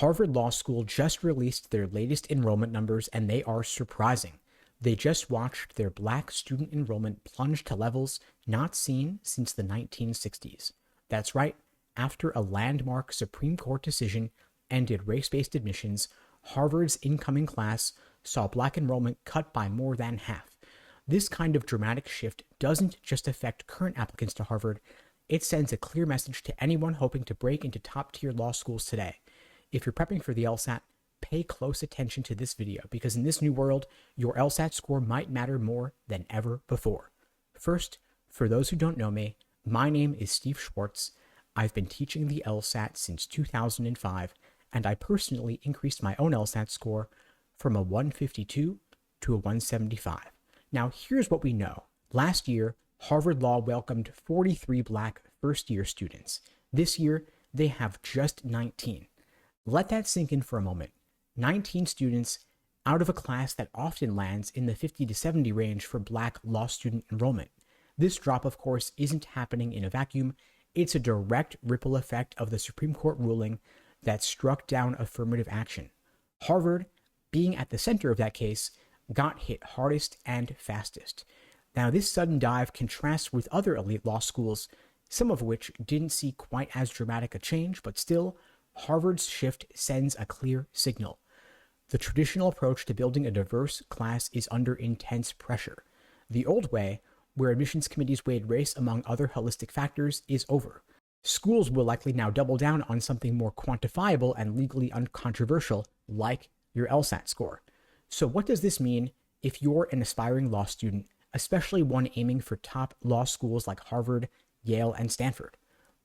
Harvard Law School just released their latest enrollment numbers, and they are surprising. They just watched their black student enrollment plunge to levels not seen since the 1960s. That's right, after a landmark Supreme Court decision ended race-based admissions, Harvard's incoming class saw black enrollment cut by more than half. This kind of dramatic shift doesn't just affect current applicants to Harvard, it sends a clear message to anyone hoping to break into top-tier law schools today. If you're prepping for the LSAT, pay close attention to this video because in this new world, your LSAT score might matter more than ever before. First, for those who don't know me, my name is Steve Schwartz. I've been teaching the LSAT since 2005, and I personally increased my own LSAT score from a 152 to a 175. Now, here's what we know. Last year, Harvard Law welcomed 43 black first-year students. This year, they have just 19. Let that sink in for a moment. 19 students out of a class that often lands in the 50 to 70 range for black law student enrollment. This drop, of course, isn't happening in a vacuum. It's a direct ripple effect of the Supreme Court ruling that struck down affirmative action. Harvard, being at the center of that case, got hit hardest and fastest. Now, this sudden dive contrasts with other elite law schools, some of which didn't see quite as dramatic a change, but still, Harvard's shift sends a clear signal. The traditional approach to building a diverse class is under intense pressure. The old way, where admissions committees weighed race among other holistic factors, is over. Schools will likely now double down on something more quantifiable and legally uncontroversial, like your LSAT score. So what does this mean if you're an aspiring law student, especially one aiming for top law schools like Harvard, Yale, and Stanford?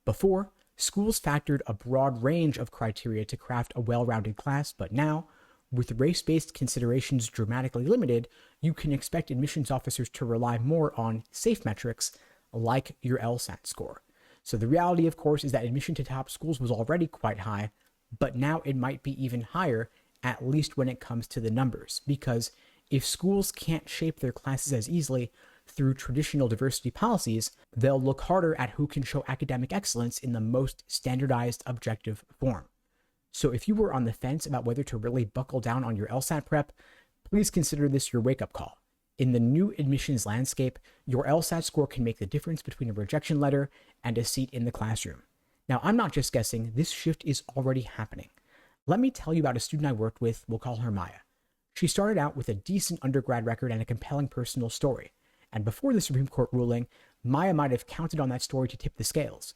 Before, schools factored a broad range of criteria to craft a well-rounded class, but now, with race-based considerations dramatically limited, you can expect admissions officers to rely more on safe metrics like your LSAT score. So the reality, of course, is that admission to top schools was already quite high, but now it might be even higher, at least when it comes to the numbers, because if schools can't shape their classes as easily through traditional diversity policies, they'll look harder at who can show academic excellence in the most standardized objective form. So if you were on the fence about whether to really buckle down on your LSAT prep, please consider this your wake-up call. In the new admissions landscape, your LSAT score can make the difference between a rejection letter and a seat in the classroom. Now, I'm not just guessing, this shift is already happening. Let me tell you about a student I worked with, we'll call her Maya. She started out with a decent undergrad record and a compelling personal story. And before the Supreme Court ruling, Maya might have counted on that story to tip the scales.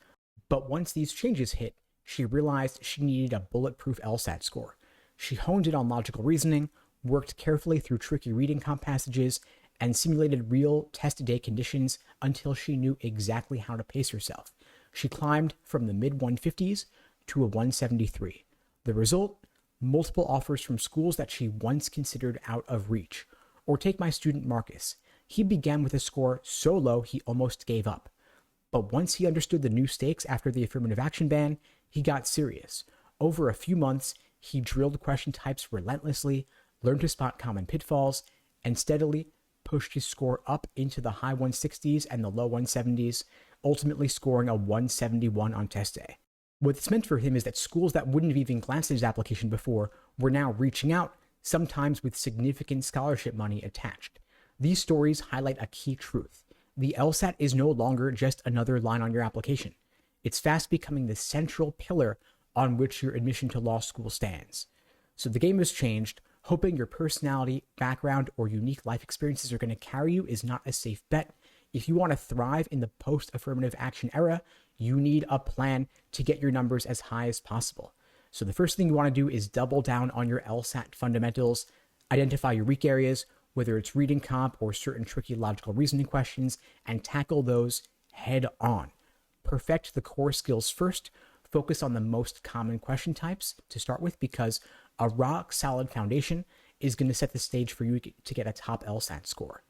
But once these changes hit, she realized she needed a bulletproof LSAT score. She honed in on logical reasoning, worked carefully through tricky reading comp passages, and simulated real test day conditions until she knew exactly how to pace herself. She climbed from the mid-150s to a 173. The result? Multiple offers from schools that she once considered out of reach. Or take my student Marcus. He began with a score so low he almost gave up. But once he understood the new stakes after the affirmative action ban, he got serious. Over a few months, he drilled question types relentlessly, learned to spot common pitfalls, and steadily pushed his score up into the high 160s and the low 170s, ultimately scoring a 171 on test day. What this meant for him is that schools that wouldn't have even glanced at his application before were now reaching out, sometimes with significant scholarship money attached. These stories highlight a key truth. The LSAT is no longer just another line on your application. It's fast becoming the central pillar on which your admission to law school stands. So the game has changed. Hoping your personality, background, or unique life experiences are going to carry you is not a safe bet. If you want to thrive in the post-affirmative action era, you need a plan to get your numbers as high as possible. So the first thing you want to do is double down on your LSAT fundamentals, identify your weak areas, whether it's reading comp or certain tricky logical reasoning questions, and tackle those head on. Perfect the core skills first, focus on the most common question types to start with because a rock solid foundation is going to set the stage for you to get a top LSAT score.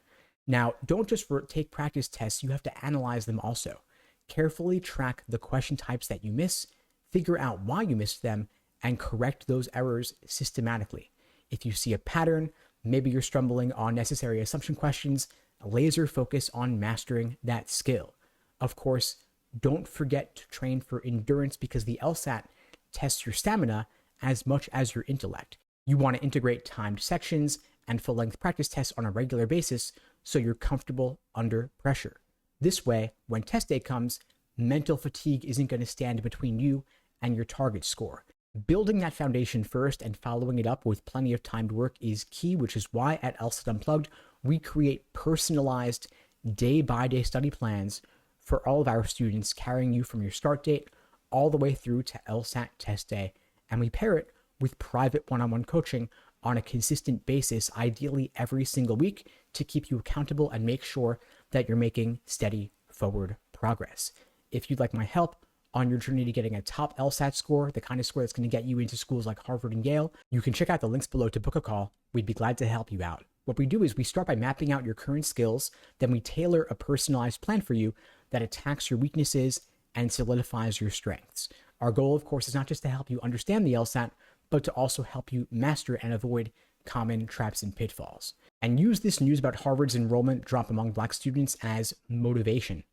Now, don't just take practice tests, you have to analyze them also. Carefully track the question types that you miss, figure out why you missed them, and correct those errors systematically. If you see a pattern, maybe you're stumbling on necessary assumption questions, laser focus on mastering that skill. Of course, don't forget to train for endurance because the LSAT tests your stamina as much as your intellect. You want to integrate timed sections and full-length practice tests on a regular basis so you're comfortable under pressure. This way, when test day comes, mental fatigue isn't going to stand between you and your target score. Building that foundation first and following it up with plenty of timed work is key, which is why at LSAT Unplugged, we create personalized day-by-day study plans for all of our students, carrying you from your start date all the way through to LSAT test day. And we pair it with private one-on-one coaching on a consistent basis, ideally every single week, to keep you accountable and make sure that you're making steady forward progress. If you'd like my help on your journey to getting a top LSAT score, the kind of score that's going to get you into schools like Harvard and Yale, you can check out the links below to book a call. We'd be glad to help you out. What we do is we start by mapping out your current skills, then we tailor a personalized plan for you that attacks your weaknesses and solidifies your strengths. Our goal, of course, is not just to help you understand the LSAT, but to also help you master and avoid common traps and pitfalls. And use this news about Harvard's enrollment drop among Black students as motivation.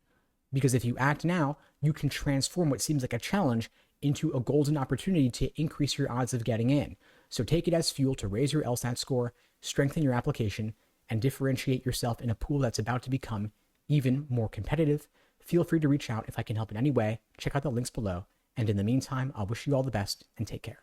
Because if you act now, you can transform what seems like a challenge into a golden opportunity to increase your odds of getting in. So take it as fuel to raise your LSAT score, strengthen your application, and differentiate yourself in a pool that's about to become even more competitive. Feel free to reach out if I can help in any way. Check out the links below. And in the meantime, I'll wish you all the best and take care.